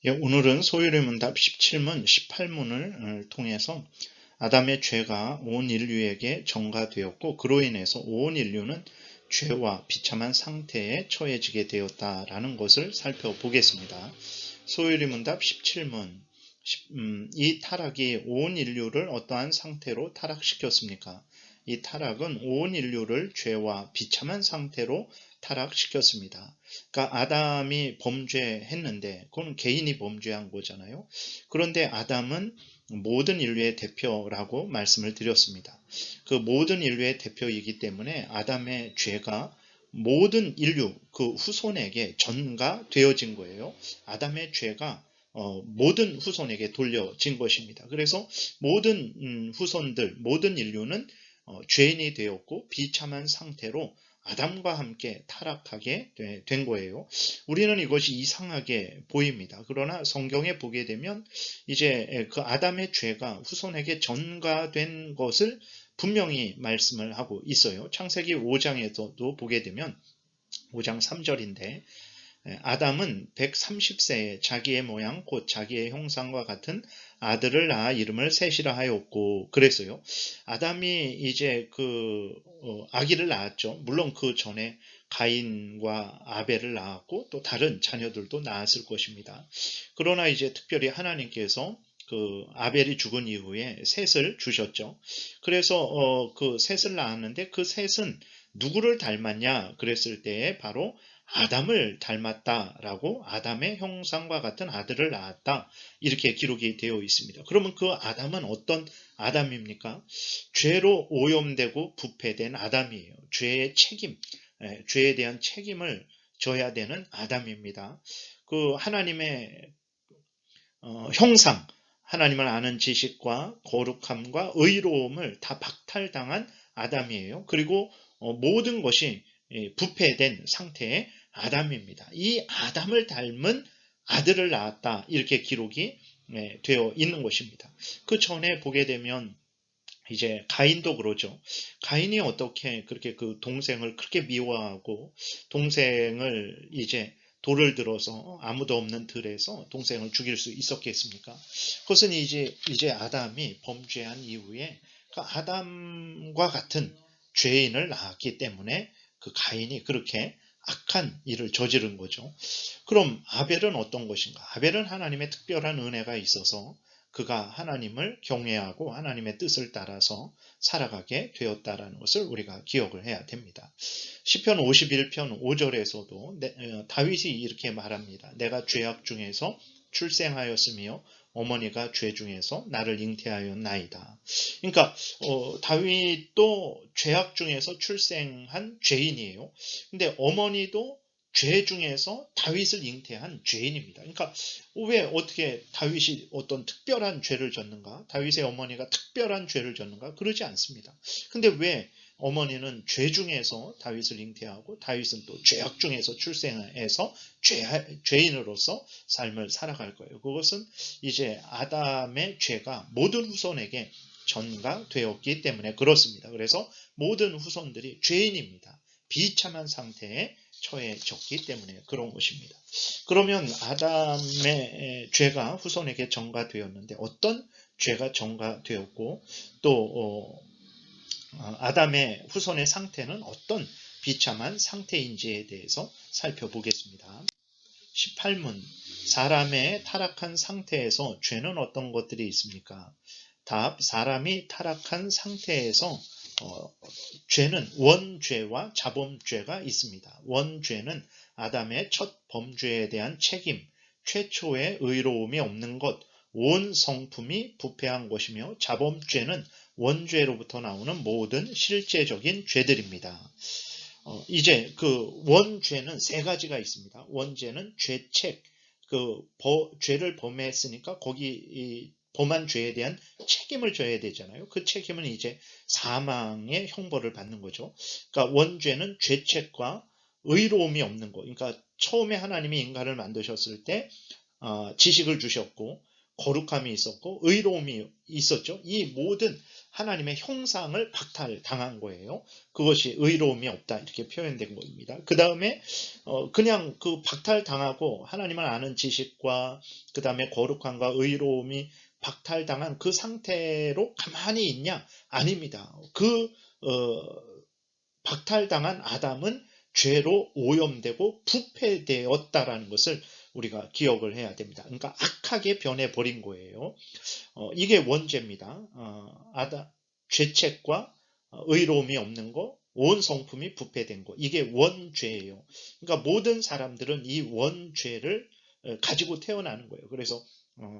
예, 오늘은 소요리문답 17문, 18문을 통해서 아담의 죄가 온 인류에게 전가되었고 그로 인해서 온 인류는 죄와 비참한 상태에 처해지게 되었다라는 것을 살펴보겠습니다. 소요리문답 17문, 이 타락이 온 인류를 어떠한 상태로 타락시켰습니까? 이 타락은 온 인류를 죄와 비참한 상태로 타락시켰습니다. 그러니까 아담이 범죄했는데 그건 개인이 범죄한 거잖아요. 그런데 아담은 모든 인류의 대표라고 말씀을 드렸습니다. 그 모든 인류의 대표이기 때문에 아담의 죄가 모든 인류 그 후손에게 전가되어진 거예요. 아담의 죄가 모든 후손에게 돌려진 것입니다. 그래서 모든 후손들, 모든 인류는 죄인이 되었고 비참한 상태로 아담과 함께 타락하게 된 거예요. 우리는 이것이 이상하게 보입니다. 그러나 성경에 보게 되면 이제 그 아담의 죄가 후손에게 전가된 것을 분명히 말씀을 하고 있어요. 창세기 5장에서도 보게 되면 5장 3절인데 아담은 130세에 자기의 모양 곧 자기의 형상과 같은 아들을 낳아 이름을 셋이라 하였고 그랬어요. 아담이 이제 그 아기를 낳았죠. 물론 그 전에 가인과 아벨을 낳았고 또 다른 자녀들도 낳았을 것입니다. 그러나 이제 특별히 하나님께서 그 아벨이 죽은 이후에 셋을 주셨죠. 그래서 그 셋을 낳았는데 그 셋은 누구를 닮았냐 그랬을 때에 바로 아담을 닮았다라고 아담의 형상과 같은 아들을 낳았다 이렇게 기록이 되어 있습니다. 그러면 그 아담은 어떤 아담입니까? 죄로 오염되고 부패된 아담이에요. 죄의 책임, 죄에 대한 책임을 져야 되는 아담입니다. 그 하나님의 형상, 하나님을 아는 지식과 거룩함과 의로움을 다 박탈당한 아담이에요. 그리고 모든 것이 부패된 상태의 아담입니다. 이 아담을 닮은 아들을 낳았다 이렇게 기록이 되어 있는 것입니다. 그 전에 보게 되면 이제 가인도 그러죠. 가인이 어떻게 그렇게 그 동생을 그렇게 미워하고 동생을 이제 돌을 들어서 아무도 없는 들에서 동생을 죽일 수 있었겠습니까? 그것은 이제 아담이 범죄한 이후에 그 아담과 같은 죄인을 낳았기 때문에 그 가인이 그렇게 악한 일을 저지른 거죠. 그럼 아벨은 어떤 것인가? 아벨은 하나님의 특별한 은혜가 있어서 그가 하나님을 경외하고 하나님의 뜻을 따라서 살아가게 되었다라는 것을 우리가 기억을 해야 됩니다. 시편 51편 5절에서도 다윗이 이렇게 말합니다. 내가 죄악 중에서 출생하였으며 어머니가 죄 중에서 나를 잉태하였나이다. 그러니까 다윗도 죄악 중에서 출생한 죄인이에요. 근데 어머니도 죄 중에서 다윗을 잉태한 죄인입니다. 그러니까 왜 어떻게 다윗이 어떤 특별한 죄를 졌는가? 다윗의 어머니가 특별한 죄를 졌는가? 그러지 않습니다. 근데 왜 어머니는 죄 중에서 다윗을 잉태하고 다윗은 또 죄악 중에서 출생해서 죄인으로서 삶을 살아갈 거예요. 그것은 이제 아담의 죄가 모든 후손에게 전가되었기 때문에 그렇습니다. 그래서 모든 후손들이 죄인입니다. 비참한 상태에 처해졌기 때문에 그런 것입니다. 그러면 아담의 죄가 후손에게 전가되었는데 어떤 죄가 전가되었고 또 아담의 후손의 상태는 어떤 비참한 상태인지에 대해서 살펴보겠습니다. 18문 사람의 타락한 상태에서 죄는 어떤 것들이 있습니까? 답 사람이 타락한 상태에서 죄는 원죄와 자범죄가 있습니다. 원죄는 아담의 첫 범죄에 대한 책임, 최초의 의로움이 없는 것, 온 성품이 부패한 것이며 자범죄는 원죄로부터 나오는 모든 실제적인 죄들입니다. 이제 그 원죄는 세 가지가 있습니다. 원죄는 죄책, 죄를 범했으니까 거기 범한 죄에 대한 책임을 져야 되잖아요. 그 책임은 이제 사망의 형벌을 받는 거죠. 그러니까 원죄는 죄책과 의로움이 없는 거. 그러니까 처음에 하나님이 인간을 만드셨을 때 지식을 주셨고 거룩함이 있었고 의로움이 있었죠. 이 모든 하나님의 형상을 박탈당한 거예요. 그것이 의로움이 없다 이렇게 표현된 겁니다. 그 다음에 그냥 그 박탈당하고 하나님을 아는 지식과 그 다음에 거룩함과 의로움이 박탈당한 그 상태로 가만히 있냐? 아닙니다. 그 박탈당한 아담은 죄로 오염되고 부패되었다라는 것을 우리가 기억을 해야 됩니다. 그러니까 악하게 변해버린 거예요. 이게 원죄입니다. 죄책과 의로움이 없는 거, 온 성품이 부패된 거, 이게 원죄예요. 그러니까 모든 사람들은 이 원죄를 가지고 태어나는 거예요. 그래서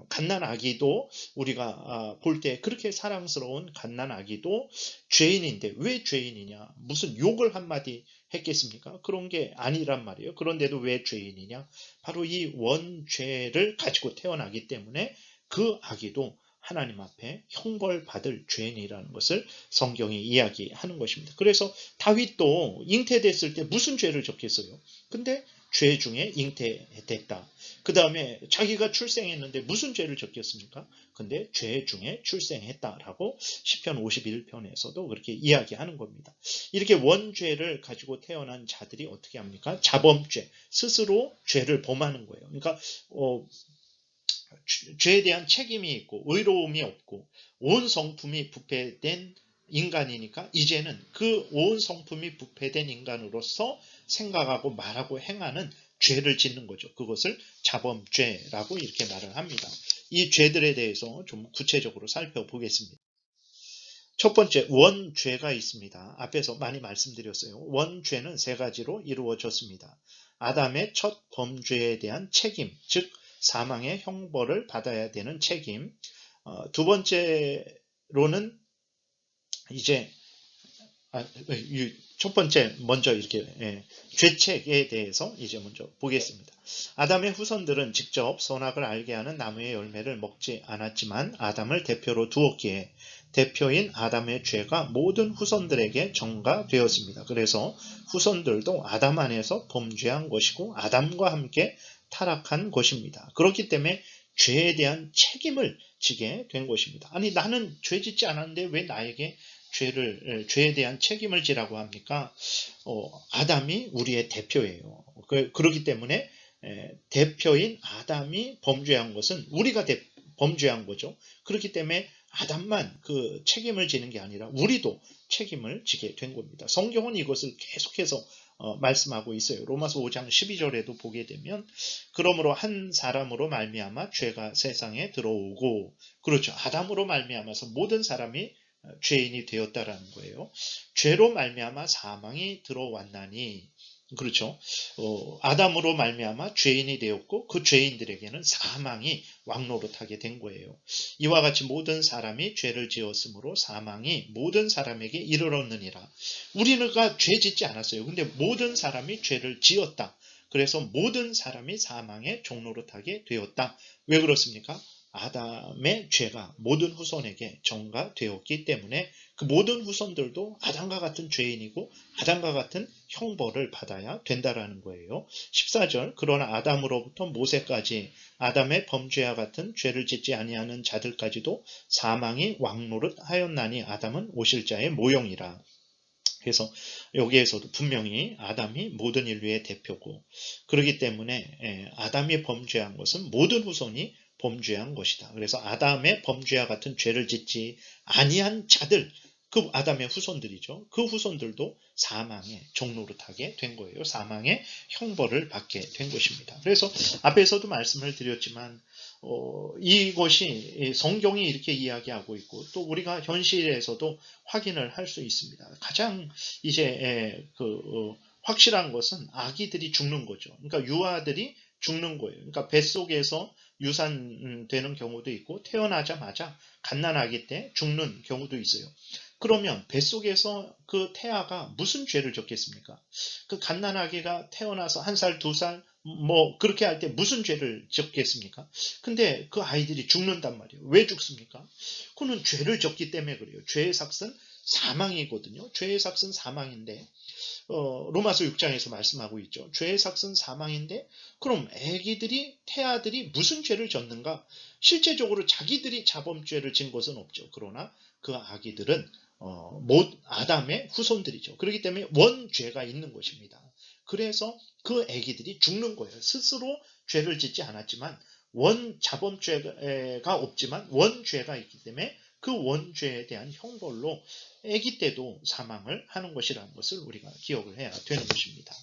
갓난아기도 우리가 볼 때 그렇게 사랑스러운 갓난아기도 죄인인데 왜 죄인이냐? 무슨 욕을 한마디 했겠습니까? 그런 게 아니란 말이에요. 그런데도 왜 죄인이냐? 바로 이 원죄를 가지고 태어나기 때문에 그 아기도 하나님 앞에 형벌받을 죄인이라는 것을 성경이 이야기하는 것입니다. 그래서 다윗도 잉태됐을 때 무슨 죄를 졌겠어요? 근데 죄 중에 잉태됐다. 그 다음에 자기가 출생했는데 무슨 죄를 졌겠습니까? 근데 죄 중에 출생했다라고 시편 51편에서도 그렇게 이야기하는 겁니다. 이렇게 원죄를 가지고 태어난 자들이 어떻게 합니까? 자범죄, 스스로 죄를 범하는 거예요. 그러니까 죄에 대한 책임이 있고 의로움이 없고 온 성품이 부패된 인간이니까 이제는 그 온 성품이 부패된 인간으로서 생각하고 말하고 행하는 죄를 짓는 거죠. 그것을 자범죄라고 이렇게 말을 합니다. 이 죄들에 대해서 좀 구체적으로 살펴보겠습니다. 첫 번째, 원죄가 있습니다. 앞에서 많이 말씀드렸어요. 원죄는 세 가지로 이루어졌습니다. 아담의 첫 범죄에 대한 책임, 즉 사망의 형벌을 받아야 되는 책임. 두 번째로는 이제 첫 번째 먼저 이렇게 죄책에 대해서 이제 먼저 보겠습니다. 아담의 후손들은 직접 선악을 알게 하는 나무의 열매를 먹지 않았지만 아담을 대표로 두었기에 대표인 아담의 죄가 모든 후손들에게 전가되었습니다. 그래서 후손들도 아담 안에서 범죄한 것이고 아담과 함께 타락한 것입니다. 그렇기 때문에 죄에 대한 책임을 지게 된 것입니다. 아니 나는 죄 짓지 않았는데 왜 나에게 죄에 대한 책임을 지라고 합니까? 아담이 우리의 대표예요. 그렇기 때문에 대표인 아담이 범죄한 것은 우리가 범죄한 거죠. 그렇기 때문에 아담만 그 책임을 지는 게 아니라 우리도 책임을 지게 된 겁니다. 성경은 이것을 계속해서 말씀하고 있어요. 로마서 5장 12절에도 보게 되면 그러므로 한 사람으로 말미암아 죄가 세상에 들어오고 그렇죠. 아담으로 말미암아서 모든 사람이 죄인이 되었다라는 거예요. 죄로 말미암아 사망이 들어왔나니 그렇죠. 아담으로 말미암아 죄인이 되었고 그 죄인들에게는 사망이 왕노릇하게 된 거예요. 이와 같이 모든 사람이 죄를 지었으므로 사망이 모든 사람에게 이르렀느니라. 우리가 죄 짓지 않았어요. 근데 모든 사람이 죄를 지었다. 그래서 모든 사람이 사망의 종노릇하게 되었다. 왜 그렇습니까? 아담의 죄가 모든 후손에게 전가되었기 때문에 그 모든 후손들도 아담과 같은 죄인이고 아담과 같은 형벌을 받아야 된다라는 거예요. 14절 그러나 아담으로부터 모세까지 아담의 범죄와 같은 죄를 짓지 아니하는 자들까지도 사망이 왕노릇하였나니 아담은 오실 자의 모형이라. 그래서 여기에서도 분명히 아담이 모든 인류의 대표고 그렇기 때문에 아담이 범죄한 것은 모든 후손이 범죄한 것이다. 그래서 아담의 범죄와 같은 죄를 짓지 아니한 자들, 그 아담의 후손들이죠. 그 후손들도 사망의 종노릇하게 된 거예요. 사망의 형벌을 받게 된 것입니다. 그래서 앞에서도 말씀을 드렸지만 이것이 성경이 이렇게 이야기하고 있고 또 우리가 현실에서도 확인을 할 수 있습니다. 가장 이제 확실한 것은 아기들이 죽는 거죠. 그러니까 유아들이 죽는 거예요. 그러니까 뱃속에서 유산되는 경우도 있고 태어나자마자 갓난아기 때 죽는 경우도 있어요. 그러면 뱃속에서 그 태아가 무슨 죄를 졌겠습니까? 그 갓난아기가 태어나서 1살, 2살 뭐 그렇게 할 때 무슨 죄를 졌겠습니까? 근데 그 아이들이 죽는단 말이에요. 왜 죽습니까? 그는 죄를 졌기 때문에 그래요. 죄의 삭은 사망이거든요. 죄의 삭은 사망인데 로마서 6장에서 말씀하고 있죠. 죄의 삭은 사망인데 그럼 태아들이 무슨 죄를 졌는가? 실제적으로 자기들이 자범죄를 진 것은 없죠. 그러나 그 아기들은 아담의 후손들이죠. 그렇기 때문에 원죄가 있는 것입니다. 그래서 그 아기들이 죽는 거예요. 스스로 죄를 짓지 않았지만 자범죄가 없지만 원죄가 있기 때문에 그 원죄에 대한 형벌로 아기 때도 사망을 하는 것이라는 것을 우리가 기억을 해야 되는 것입니다.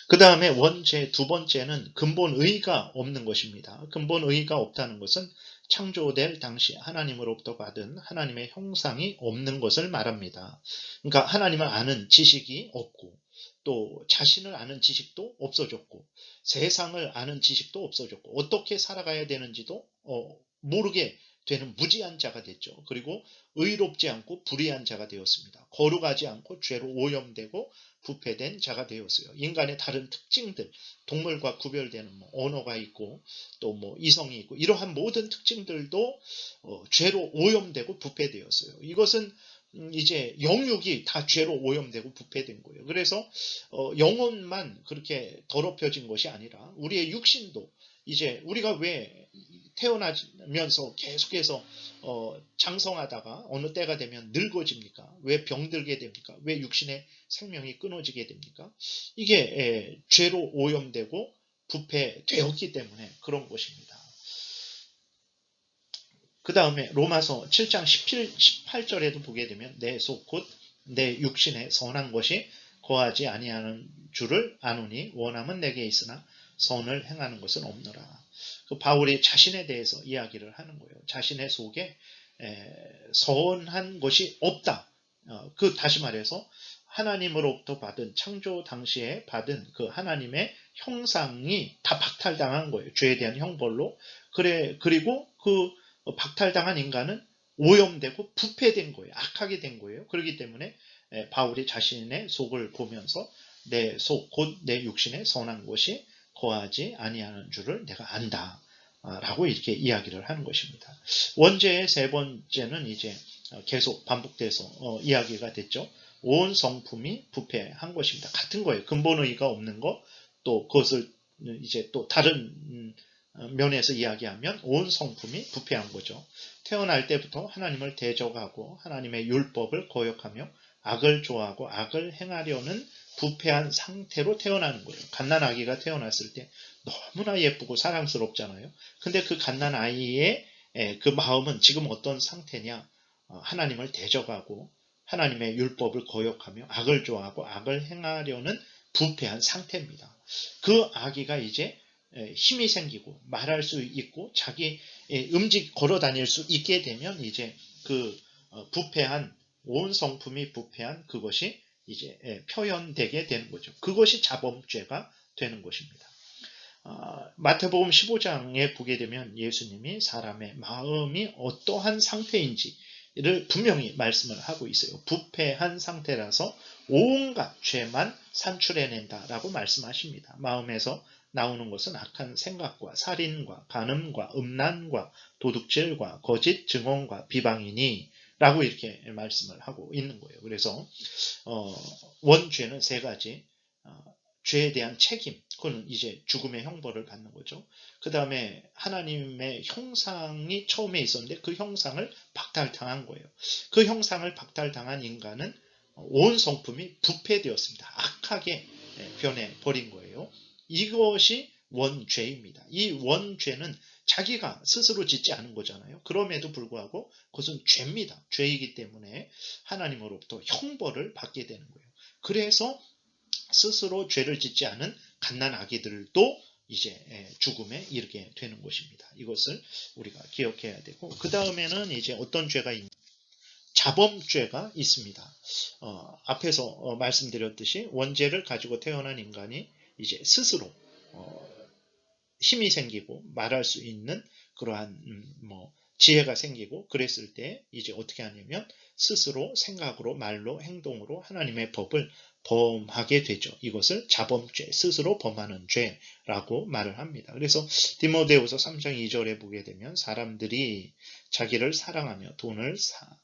그 다음에 원죄 두 번째는 근본의가 없는 것입니다. 근본의가 없다는 것은 창조될 당시 하나님으로부터 받은 하나님의 형상이 없는 것을 말합니다. 그러니까 하나님을 아는 지식이 없고 또 자신을 아는 지식도 없어졌고 세상을 아는 지식도 없어졌고 어떻게 살아가야 되는지도 모르게 되는 무지한 자가 됐죠. 그리고 의롭지 않고 불의한 자가 되었습니다. 거룩하지 않고 죄로 오염되고 부패된 자가 되었어요. 인간의 다른 특징들, 동물과 구별되는 언어가 있고 또 이성이 있고 이러한 모든 특징들도 죄로 오염되고 부패되었어요. 이것은 이제 영육이 다 죄로 오염되고 부패된 거예요. 그래서 영혼만 그렇게 더럽혀진 것이 아니라 우리의 육신도 이제 우리가 왜 태어나면서 계속해서 장성하다가 어느 때가 되면 늙어집니까? 왜 병들게 됩니까? 왜 육신의 생명이 끊어지게 됩니까? 이게 죄로 오염되고 부패되었기 때문에 그런 것입니다. 그 다음에 로마서 7장 18절에도 보게 되면 내 속 곧 내 육신에 선한 것이 거하지 아니하는 줄을 아노니 원함은 내게 있으나 선을 행하는 것은 없노라. 그 바울이 자신에 대해서 이야기를 하는 거예요. 자신의 속에 선한 것이 없다. 다시 말해서 하나님으로부터 받은 창조 당시에 받은 그 하나님의 형상이 다 박탈당한 거예요. 죄에 대한 형벌로. 그리고 그 박탈당한 인간은 오염되고 부패된 거예요. 악하게 된 거예요. 그렇기 때문에 바울이 자신의 속을 보면서 내 속 곧 내 육신에 선한 것이 거하지 아니하는 줄을 내가 안다. 라고 이렇게 이야기를 하는 것입니다. 원죄의 세 번째는 이제 계속 반복돼서 이야기가 됐죠. 온 성품이 부패한 것입니다. 같은 거예요. 근본의의가 없는 것, 또 그것을 이제 또 다른 면에서 이야기하면 온 성품이 부패한 거죠. 태어날 때부터 하나님을 대적하고 하나님의 율법을 거역하며 악을 좋아하고 악을 행하려는 부패한 상태로 태어나는 거예요. 갓난아기가 태어났을 때 너무나 예쁘고 사랑스럽잖아요. 근데 그 갓난아이의 그 마음은 지금 어떤 상태냐? 하나님을 대적하고 하나님의 율법을 거역하며 악을 좋아하고 악을 행하려는 부패한 상태입니다. 그 아기가 이제 힘이 생기고 말할 수 있고 자기 걸어 다닐 수 있게 되면 이제 그 부패한 온 성품이 부패한 그것이 이제 표현되게 되는 거죠. 그것이 자범죄가 되는 것입니다. 마태복음 15장에 보게 되면 예수님이 사람의 마음이 어떠한 상태인지를 분명히 말씀을 하고 있어요. 부패한 상태라서 온갖 죄만 산출해낸다라고 말씀하십니다. 마음에서 나오는 것은 악한 생각과 살인과 간음과 음란과 도둑질과 거짓 증언과 비방이니 라고 이렇게 말씀을 하고 있는 거예요. 그래서 원죄는 세 가지. 죄에 대한 책임, 그건 이제 죽음의 형벌을 받는 거죠. 그 다음에 하나님의 형상이 처음에 있었는데 그 형상을 박탈당한 거예요. 그 형상을 박탈당한 인간은 온 성품이 부패되었습니다. 악하게 변해버린 거예요. 이것이 원죄입니다. 이 원죄는 자기가 스스로 짓지 않은 거잖아요. 그럼에도 불구하고 그것은 죄입니다. 죄이기 때문에 하나님으로부터 형벌을 받게 되는 거예요. 그래서 스스로 죄를 짓지 않은 갓난아기들도 이제 죽음에 이르게 되는 것입니다. 이것을 우리가 기억해야 되고 그 다음에는 이제 어떤 죄가 있냐? 자범죄가 있습니다. 앞에서 말씀드렸듯이 원죄를 가지고 태어난 인간이 이제 스스로 힘이 생기고 말할 수 있는 그러한 지혜가 생기고 그랬을 때 이제 어떻게 하냐면 스스로 생각으로 말로 행동으로 하나님의 법을 범하게 되죠. 이것을 자범죄, 스스로 범하는 죄라고 말을 합니다. 그래서 디모데후서 3장 2절에 보게 되면 사람들이 자기를 사랑하며 돈을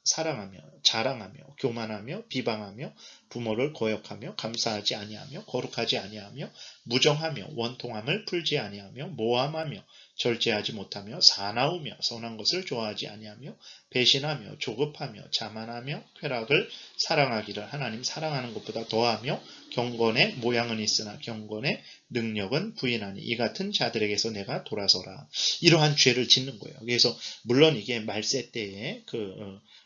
사랑하며 자랑하며 교만하며 비방하며 부모를 거역하며 감사하지 아니하며 거룩하지 아니하며 무정하며 원통함을 풀지 아니하며 모함하며 절제하지 못하며 사나우며 선한 것을 좋아하지 아니하며 배신하며 조급하며 자만하며 쾌락을 사랑하기를 하나님 사랑하는 것보다 더하며 경건의 모양은 있으나 경건의 능력은 부인하니 이 같은 자들에게서 내가 돌아서라. 이러한 죄를 짓는 거예요. 그래서 물론 이게 말세 때에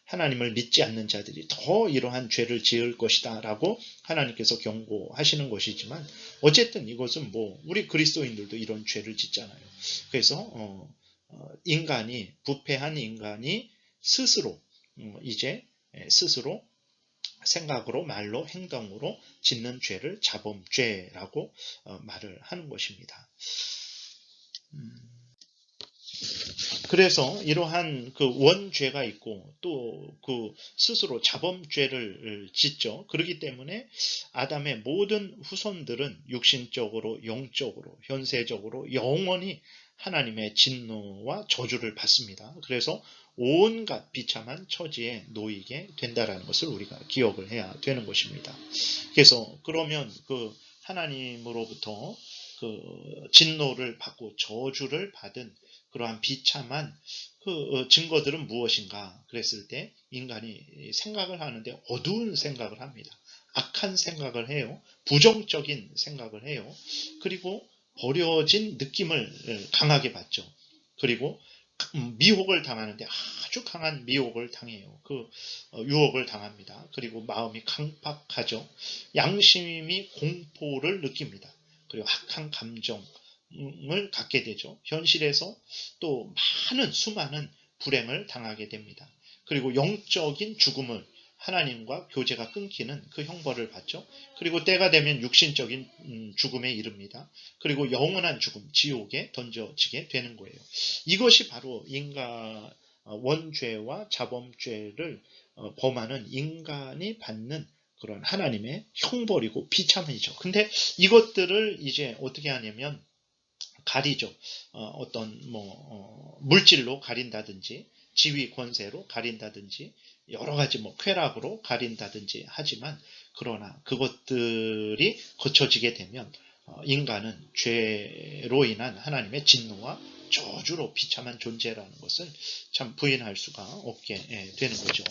하나님을 믿지 않는 자들이 더 이러한 죄를 지을 것이다 라고 하나님께서 경고하시는 것이지만 어쨌든 이것은 우리 그리스도인들도 이런 죄를 짓잖아요. 그래서 인간이 부패한 인간이 스스로 이제 스스로 생각으로 말로 행동으로 짓는 죄를 자범죄라고 말을 하는 것입니다. 그래서 이러한 그 원죄가 있고 또 그 스스로 자범죄를 짓죠. 그렇기 때문에 아담의 모든 후손들은 육신적으로, 영적으로, 현세적으로 영원히 하나님의 진노와 저주를 받습니다. 그래서 온갖 비참한 처지에 놓이게 된다라는 것을 우리가 기억을 해야 되는 것입니다. 그래서 그러면 그 하나님으로부터 그 진노를 받고 저주를 받은 그러한 비참한 그 증거들은 무엇인가 그랬을 때 인간이 생각을 하는데 어두운 생각을 합니다. 악한 생각을 해요. 부정적인 생각을 해요. 그리고 버려진 느낌을 강하게 받죠. 그리고 미혹을 당하는데 아주 강한 미혹을 당해요. 그 유혹을 당합니다. 그리고 마음이 강팍하죠. 양심이 공포를 느낍니다. 그리고 악한 감정을 갖게 되죠. 현실에서 또 수많은 불행을 당하게 됩니다. 그리고 영적인 죽음을 하나님과 교제가 끊기는 그 형벌을 받죠. 그리고 때가 되면 육신적인 죽음에 이릅니다. 그리고 영원한 죽음, 지옥에 던져지게 되는 거예요. 이것이 바로 인간 원죄와 자범죄를 범하는 인간이 받는 그런 하나님의 형벌이고 비참이죠. 근데 이것들을 이제 어떻게 하냐면 가리죠. 어떤 물질로 가린다든지 지위 권세로 가린다든지 여러 가지 쾌락으로 가린다든지 하지만 그러나 그것들이 거쳐지게 되면 인간은 죄로 인한 하나님의 진노와 저주로 비참한 존재라는 것을 참 부인할 수가 없게 되는 거죠.